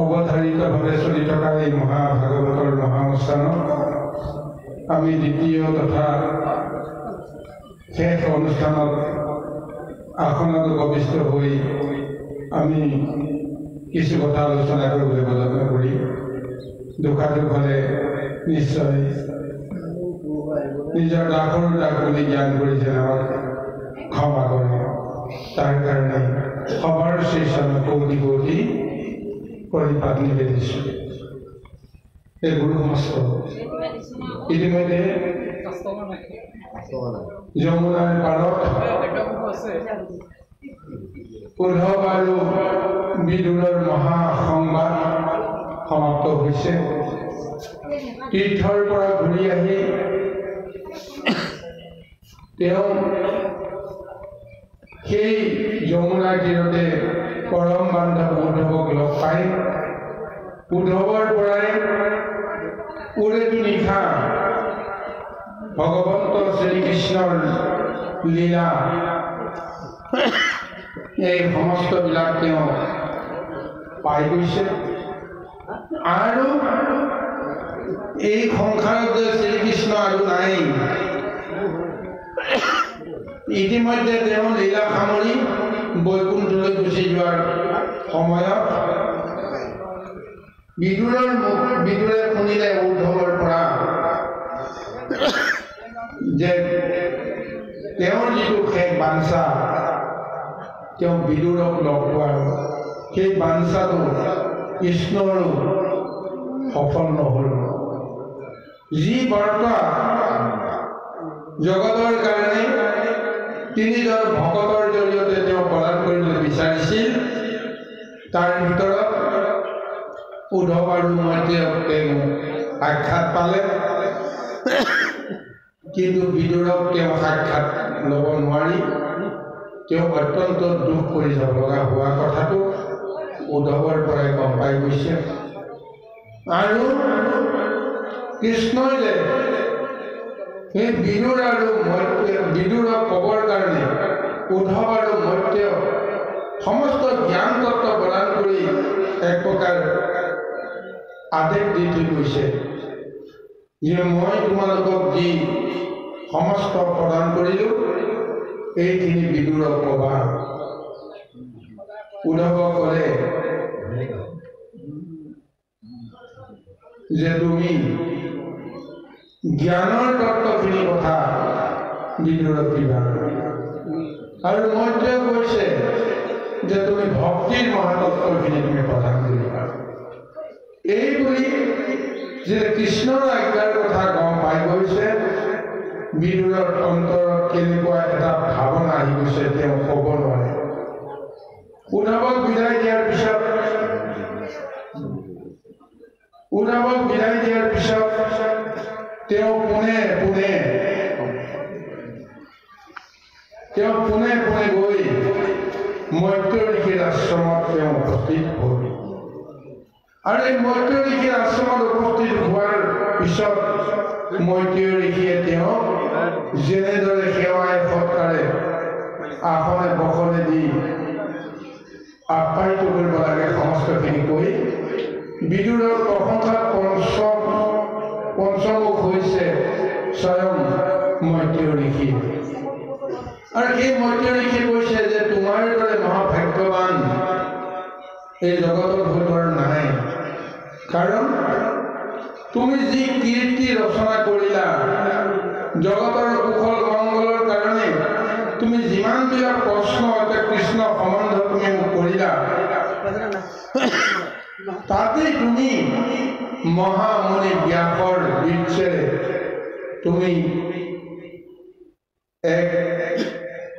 অৱধাৰিতভাৱে চলি থকা এই মহাভাগৱতৰ মহানুষ্ঠানত আমি দ্বিতীয় তথা শেষ অনুষ্ঠানত আসনত উপবিষ্ট হৈ আমি কিছু কথা আলোচনা কৰিবলৈ যত্ন কৰিম। দুখাটো হ'লে নিশ্চয় নিজৰ দাসৰ দাস বুলি জ্ঞান কৰিছে আমাক ক্ষমা কৰে। তাৰ কাৰণে সবাৰ শ্ৰীচৰণ কৌটি কৌটি পৰিপাত নিবেদিছোঁ। এই গুৰু সমস্ত ইতিমধ্যে যমুনাৰ পাৰত উদ্ধৱ আৰু বিদুৰৰ মহাসংবাদ সমাপ্ত হৈছে। তীৰ্থৰ পৰা ঘূৰি আহি তেওঁ সেই যমুনাৰ তীৰতে পৰম বান্ধৱ উদ্ধৱক লগ পাই উদ্ধৱৰ পৰাই উৰেটো নিশা ভগৱন্ত শ্ৰীকৃষ্ণৰ লীলা এই সমস্তবিলাক তেওঁ পাই গৈছে। আৰু এই সংসাৰত যে শ্ৰীকৃষ্ণ আৰু নাই, ইতিমধ্যে তেওঁ লীলা সামৰি বৈকুণ্ঠলৈ গুচি যোৱাৰ সময়ত বিদুৰে শুনিলে উদ্ধৱৰ পৰা যে তেওঁৰ যিটো শেষ বাঞ্ছা তেওঁ বিদুৰক লগ পোৱাৰ, সেই বাঞ্ছাটো কৃষ্ণৰো সফল নহ'ল। যি বাৰ্তা জগতৰ কাৰণে তিনিজন ভকতৰ জৰিয়তে তেওঁ প্ৰদান কৰিবলৈ বিচাৰিছিল, তাৰ ভিতৰত উদ্ধৱ আৰু মৈত্ৰেয়ক তেওঁ সাক্ষাৎ পালে, কিন্তু বিদুৰক তেওঁ সাক্ষাৎ ল'ব নোৱাৰি তেওঁ অত্যন্ত দুখ কৰি যাব লগা হোৱা কথাটো উদ্ধৱৰ পৰাই গম পাই গৈছে। আৰু কৃষ্ণই যে সেই বিদুৰ আৰু বিদুৰক ক'বৰ কাৰণে উদ্ধৱ আৰু মৈত্ৰেয়ক সমস্ত জ্ঞান তত্ত্ব প্ৰদান কৰি এক প্ৰকাৰ আদেশ দি থৈ গৈছে যে মই তোমালোকক যি সমস্ত প্ৰদান কৰিলোঁ এইখিনি বিদুৰক ক'বা। উদ্ধৱক ক'লে যে তুমি জ্ঞানৰ তত্ত্বখিনি কথা বিদুৰক দিবা, আৰু মৈত্ৰেয় কৈছে যে তুমি ভক্তিৰ মহাতত্ত্বখিনি তুমি প্ৰদান কৰিবা। এই বুলি যে কৃষ্ণৰ আজ্ঞাৰ কথা গম পাই গৈছে, বিদুৰৰ অন্তৰত কেনেকুৱা এটা ভাৱনা আহি গৈছে তেওঁ ক'ব নোৱাৰে। উদ্ধৱক বিদায় দিয়াৰ পিছত তেওঁ পোনে গৈ মৈত্ৰেয় ঋষিৰ আশ্ৰমত তেওঁ উপস্থিত হ'ল। আৰু এই মৈত্ৰেয় ঋষিৰ আশ্ৰমত উপস্থিত হোৱাৰ পিছত মৈত্ৰেয় ঋষিয়ে তেওঁক যেনেদৰে সেৱাই সৎকাৰে আসনে বসনে দি আপ্যায়িত কৰিব লাগে সমস্তখিনি কৈ বিদুৰৰ প্ৰশংসাত পঞ্চমুখ হৈছে স্বয়ং মৈত্ৰেয় ঋষি। আৰু সেই মৈত্ৰেয় ঋষি কৈছে যে তোমাৰ দৰে মহাভাগ্যৱান এই জগতৰ হয়তো নাই, কাৰণ তুমি যি কীৰ্তি ৰচনা কৰিলা জগতৰ কুশল মংগলৰ কাৰণে, তুমি যিমানবিলাক প্ৰশ্ন কৃষ্ণ সম্বন্ধ তুমি মোক কৰিলা, তাতেই তুমি মহামুনি ব্যাসৰ বীৰ্যেৰে তুমি এক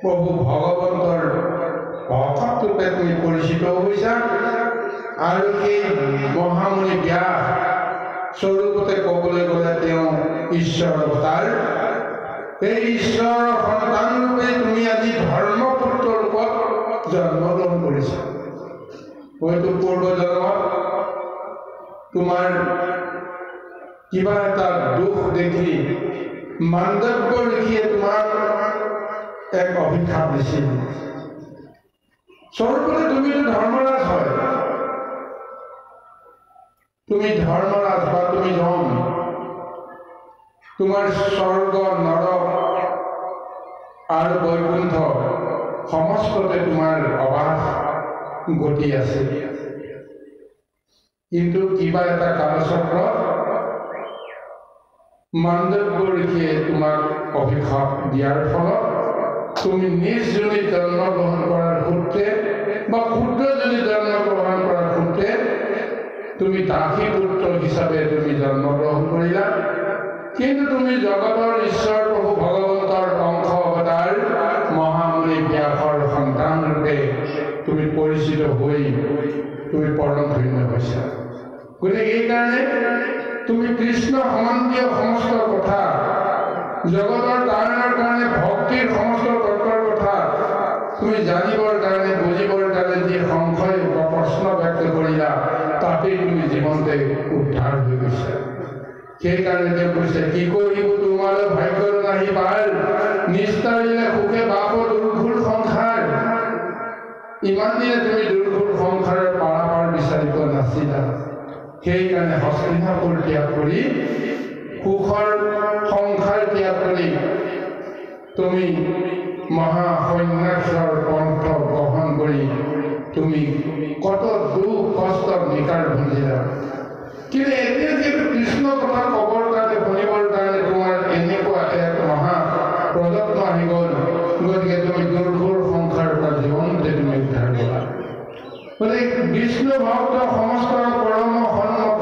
প্ৰভু ভগৱন্তৰ ভকত ৰূপে তুমি পৰিচিত হৈছা। আৰু সেই মহামুনি ব্যাস স্বৰূপতে ক'বলৈ গ'লে তেওঁ ঈশ্বৰ অৱতাৰ। এই ঈশ্বৰৰ সন্তান ৰূপে তুমি আজি ধৰ্মপুত্ৰ ৰূপত জন্মগ্ৰহণ কৰিছা। হয়তো পূৰ্বজন্মত তোমাৰ কিবা এটা দুখ দেখি মাণ্ডব্য ঋষিয়ে তোমাক এক অভিশাপ দিছিল। স্বৰূপতে তুমিতো ধৰ্মৰাজ হয়, তুমি ধৰ্মৰাজ বা তুমি যম। তোমাৰ স্বৰ্গ নৰক আৰু বৈকুণ্ঠ সমস্ততে তোমাৰ অবাস গতি আছে। কিন্তু কিবা এটা কালচক্ৰত মাণ্ডব্য ঋষিয়ে তোমাক অভিশাপ দিয়াৰ ফলত তুমি নিজ জনিত জন্মগ্ৰহণ কৰাৰ সূত্ৰে বা ক্ষুদ্ৰজনিত জন্মগ্ৰহণ কৰাৰ সূত্ৰে তুমি দাসী পুত্ৰ হিচাপে তুমি জন্মগ্ৰহণ কৰিলা। কিন্তু তুমি জগতৰ ঈশ্বৰ প্ৰভু ভগৱন্তৰ অংশ অৱতাৰ মহামুনি ব্যাসৰ সন্তান ৰূপে তুমি পৰিচিত হৈ তুমি পৰম ধন্য হৈছা। গতিকে এইকাৰণে তুমি কৃষ্ণ সম্বন্ধীয় সমস্ত কথা, জগতৰ তাৰণৰ কাৰণে ভক্তিৰ সমস্ত তত্ত্বৰ কথা তুমি জানিবৰ কাৰণে, বুজিবৰ কাৰণে যি সংশয় বা প্ৰশ্ন ব্যক্ত কৰিলা, তাতেই তুমি জীৱনতে উদ্ধাৰ হৈ গৈছা। সেইকাৰণে তেওঁ কৈছে, কি কৰিব তোমালৈ ভাগ্যৰ নাহি পাৰ, নিস্তাৰিলে সুখে বাপ দুৰ্ঘুৰ সংসাৰ। ইমান দিনে তুমি দুৰ্ঘুৰ সংসাৰৰ পাৰাপাৰ বিচাৰিব নাছিলা। সেইকাৰণে হস্তিনাপুৰ ত্যাগ কৰি, সুখৰ সংসাৰ ত্যাগ কৰি তুমি মহাসন্ন্যাসৰ পন্থ গ্ৰহণ কৰি তুমি কত দুখ কষ্ট নিকাৰ ভুঞ্জিলা। কিন্তু এতিয়া যিহেতু কৃষ্ণ কথা ক'বৰ কাৰণে, শুনিবৰ কাৰণে তোমাৰ এনেকুৱা এক মহা প্ৰযত্ন আহি গ'ল, গতিকে তুমি দুৰ্ঘুৰ সংসাৰৰ পৰা জীৱনতে তুমি উদ্ধাৰ কৰা। গতিকে বিষ্ণু ভক্ত সমস্ত পৰম সন্মত।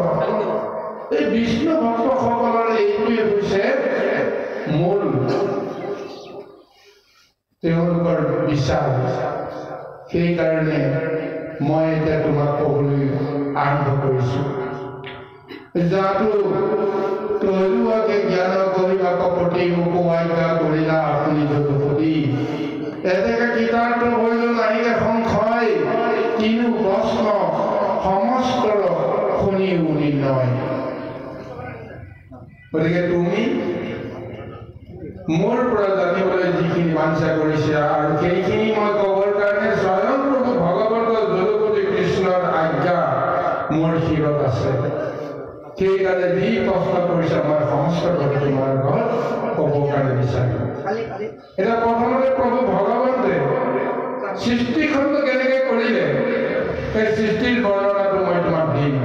এই বিষ্ণু ভক্তসকলৰ এইটোৱে হৈছে মূল তেওঁলোকৰ বিশ্বাস। সেইকাৰণে মই এতিয়া তোমাক ক'বলৈ আৰম্ভ কৰিছোঁ। যাতো তলুৱাকে জ্ঞান কৰিবা কপটি উপবাক্যা কৰিলা আপুনি যদুপতি। এতেকে কীৰ্তান্ত হইল নাহিলে সংশয়, কিনো প্ৰশ্ন সমস্তৰ শুনিও নিৰ্ণয়। গতিকে তুমি মোৰ পৰা জানিবলৈ যিখিনি বাঞ্ছা কৰিছা, আৰু সেইখিনি মই ক'বৰ কাৰণে স্বয়ং প্ৰভু ভগৱন্ত যদুপতি কৃষ্ণৰ আজ্ঞা মোৰ শিৰত আছে। সেইকাৰণে যি প্ৰশ্ন কৰিছা মই সমস্ত কথা তোমাৰ ঘৰত ক'বৰ কাৰণে বিচাৰিম। এতিয়া প্ৰথমতে প্ৰভু ভগৱন্তে সৃষ্টিখণ্ড কেনেকৈ কৰিলে, সেই সৃষ্টিৰ বৰ্ণনাটো মই তোমাক দিম।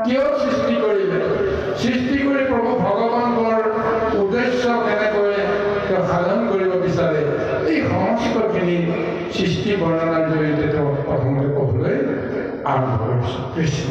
কিয় সৃষ্টি কৰিলে, সৃষ্টি কৰি প্ৰভু ভগৱন্তৰ উদ্দেশ্য কেনেকৈ তেওঁ সাধন কৰিব বিচাৰে, এই সমস্তখিনি সৃষ্টি বৰ্ণনাৰ জৰিয়তে তেওঁ প্ৰথমতে ক'বলৈ আৰম্ভ কৰিছে। কৃষ্ণ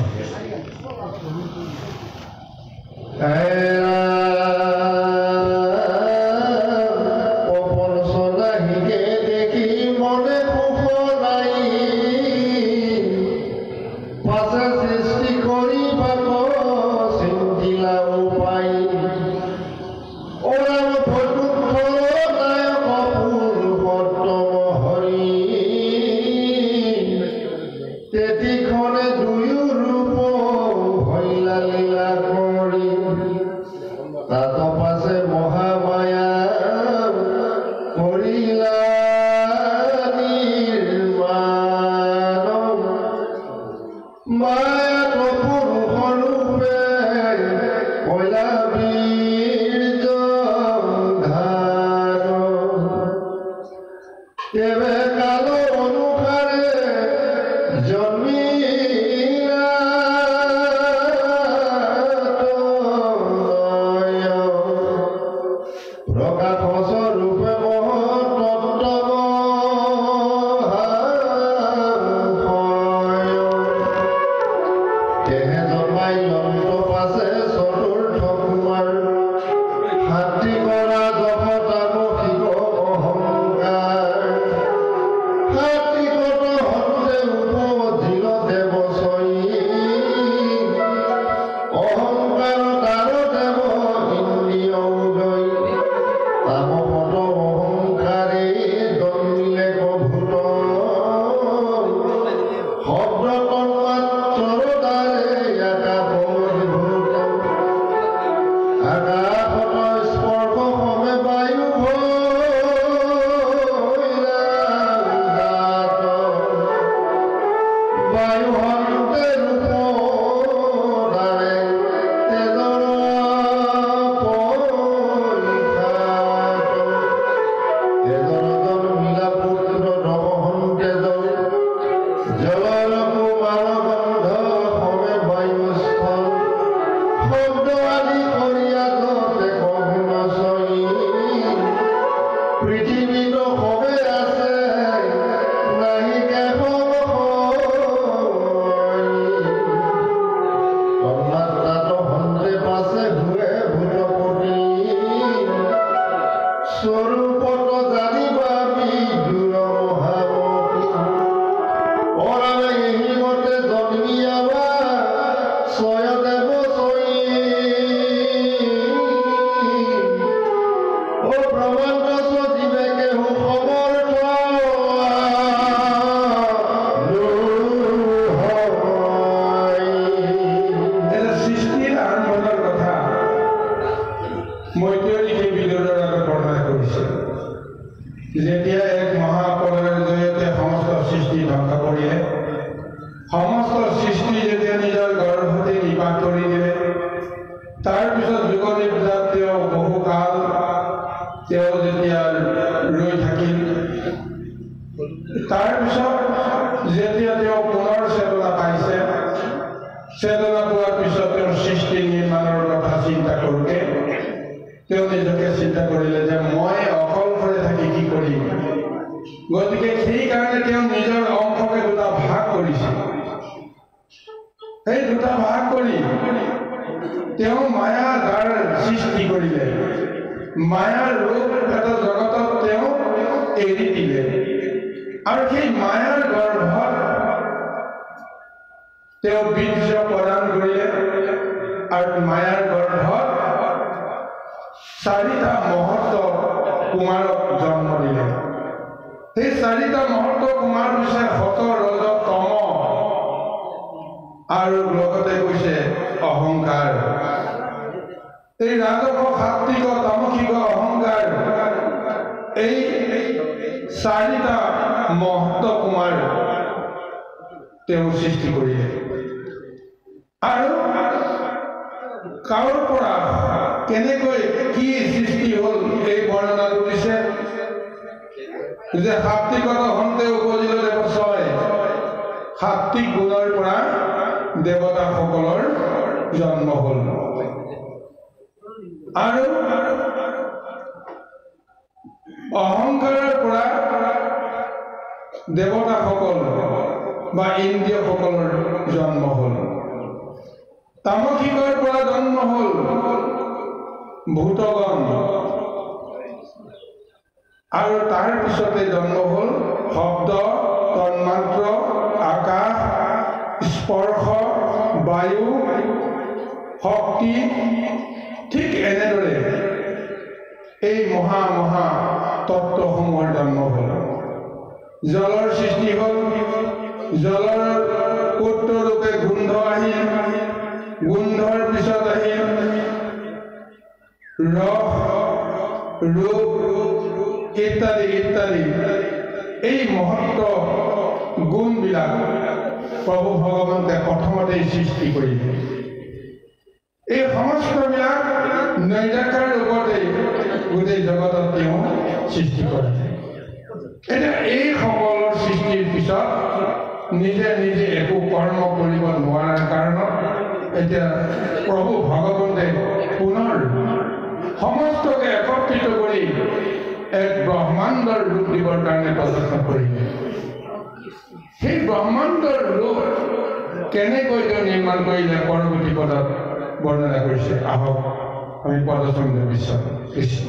কেনেকৈ তেওঁ নিৰ্মাণ কৰিলে পৰৱৰ্তী পদত বৰ্ণনা কৰিছে। আহক আমি পদচন্দ বিশ্ব কৃষ্ণ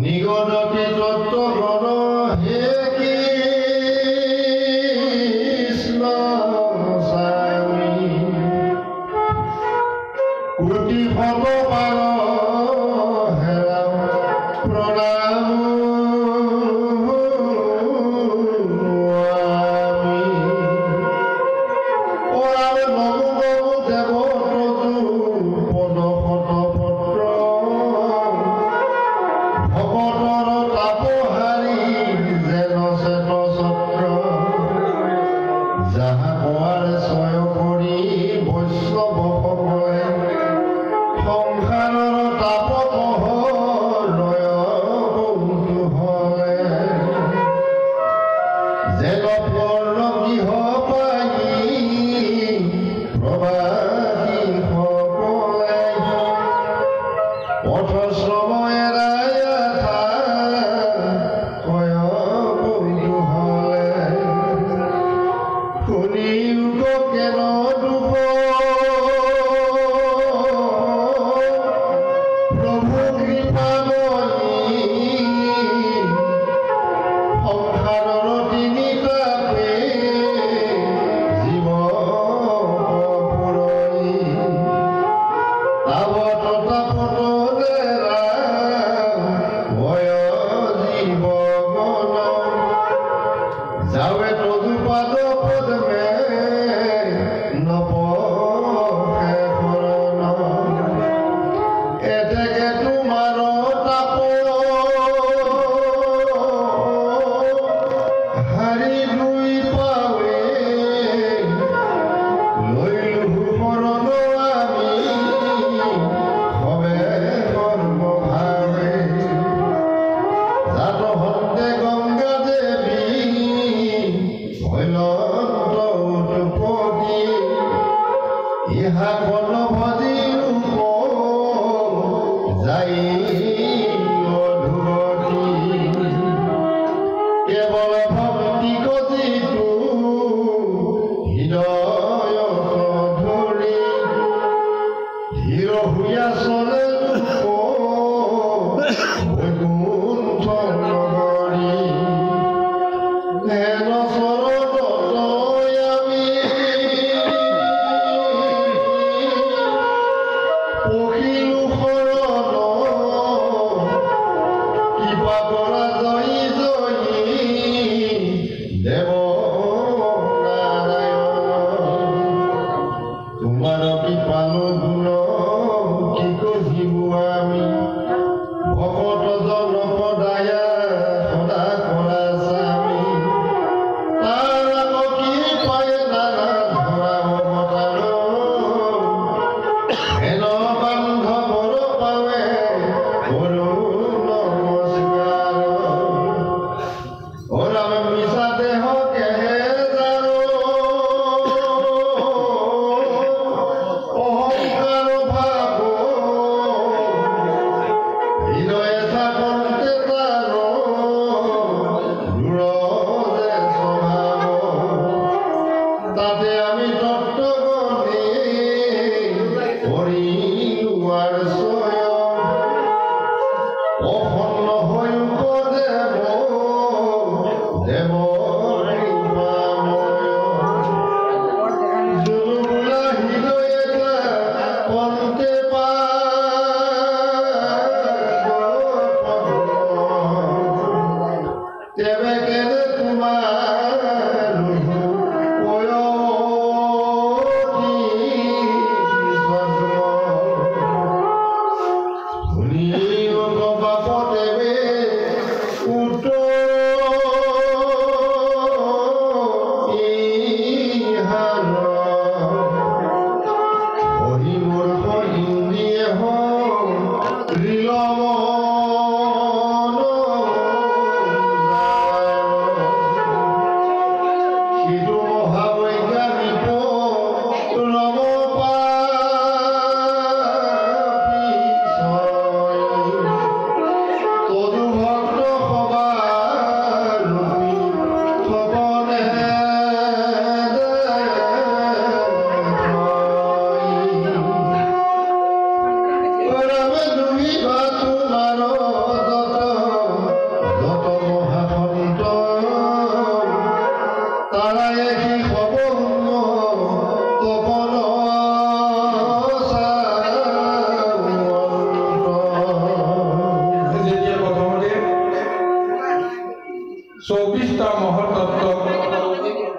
নিগদতি তত্ত্ব গণ হে কৃষ্ণ স্বামী কোটি ভগৱান হেৰাম প্ৰণাম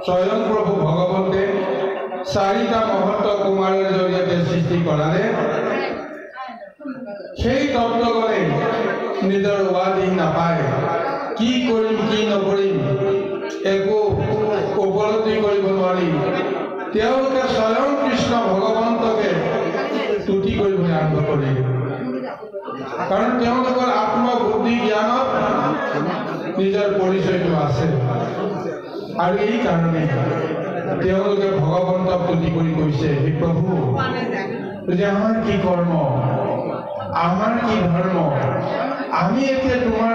স্বয়ং প্ৰভু ভগৱন্তে চাৰিটা মহত্ব কুমাৰৰ জৰিয়তে সৃষ্টি কৰালে সেই তত্ত্বগণে নিজৰ উপাধি নাপায় কি কৰিম কি নকৰিম একো উপলব্ধি কৰিব নোৱাৰি তেওঁলোকে স্বয়ং কৃষ্ণ ভগৱন্তকে তুতি কৰিবলৈ আৰম্ভ কৰিলে কাৰণ তেওঁলোকৰ আত্মবুদ্ধি জ্ঞানত নিজৰ পৰিচয়টো আছে আৰু এই কাৰণে তেওঁলোকে ভগৱন্তক তুতি কৰি কৈছে হে প্ৰভু যে আমাৰ কি কৰ্ম আমাৰ কি ধৰ্ম আমি এতিয়া তোমাৰ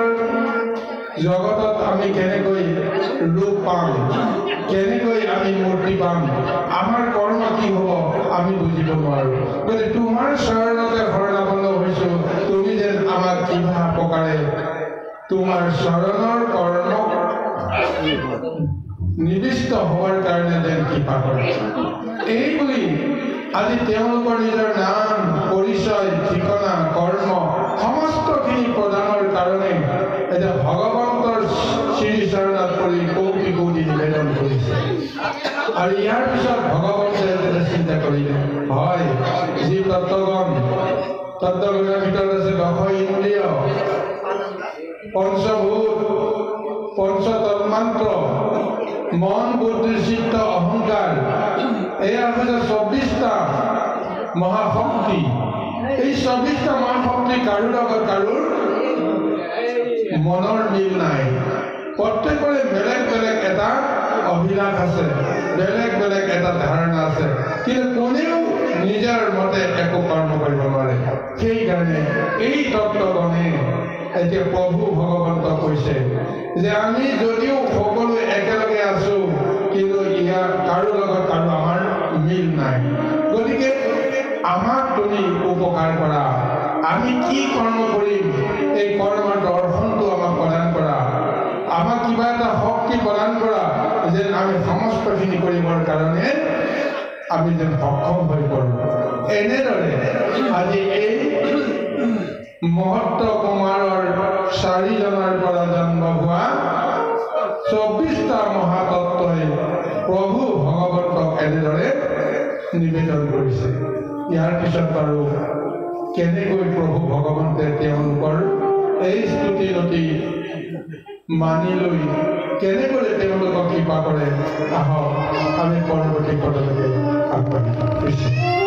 জগতত আমি কেনেকৈ ৰূপ পাম কেনেকৈ আমি মূৰ্তি পাম আমাৰ কৰ্ম কি হ'ব আমি বুজিব নোৱাৰো গতিকে তোমাৰ চৰণতে শৰণাপন্ন হৈছোঁ তুমি যেন আমাক কিবা প্ৰকাৰে তোমাৰ চৰণৰ কৰ্ম নিৰ্দিষ্ট হোৱাৰ কাৰণে যেন কৃপা কৰে এই বুলি আজি তেওঁলোকৰ নিজৰ নাম পৰিচয় ঠিকনা কৰ্ম সমস্তখিনি প্ৰদানৰ কাৰণে এতিয়া ভগৱন্তৰ শ্ৰীচৰণত পৰি কৌটি কৌটি নিবেদন কৰিছে আৰু ইয়াৰ পিছত ভগৱন্তে চিন্তা কৰিলে হয় যি তত্ত্বগণৰ ভিতৰত আছে দশ ইন্দ্ৰিয় পঞ্চভূত পঞ্চতন্মান্ত্ৰ মন বুদ্ধি চিত্ত অহংকাৰ এয়া হৈছে ২৪টা মহাশক্তি এই ২৪টা মহাশক্তি কাৰোৰ লগত কাৰোৰ মনৰ মিল নাই প্ৰত্যেকৰে বেলেগ বেলেগ এটা অভিলাষ আছে বেলেগ বেলেগ এটা ধাৰণা আছে কিন্তু কোনেও নিজৰ মতে একো কৰ্ম কৰিব নোৱাৰে সেইকাৰণে এই তত্ত্বগণে এতিয়া প্ৰভু ভগৱন্ত কৈছে যে আমি যদিও সকলো একেলগে আছো কিন্তু ইয়াৰ কাৰো লগত কাৰো আমাৰ মিল নাই গতিকে আমাক তুমি উপকাৰ কৰা আমি কি কৰ্ম কৰিম এই কৰ্মৰ দৰ্শনটো আমাক প্ৰদান কৰা আমাক কিবা এটা শক্তি প্ৰদান কৰা যেন আমি সমস্তখিনি কৰিবৰ কাৰণে আমি যেন সক্ষম হৈ পৰোঁ এনেদৰে আজি এই মহত্ব কুমাৰৰ 4জনৰ পৰা জন্ম হোৱা 24টা মহাতত্ত্বই প্ৰভু ভগৱন্তক এনেদৰে নিবেদন কৰিছে ইয়াৰ পিছত বাৰু কেনেকৈ প্ৰভু ভগৱন্তে তেওঁলোকৰ এই স্তুতি নতি মানি লৈ কেনেকৈ তেওঁলোকক কৃপা কৰে আহক আমি পৰৱৰ্তী পদলৈকে আগবাঢ়ি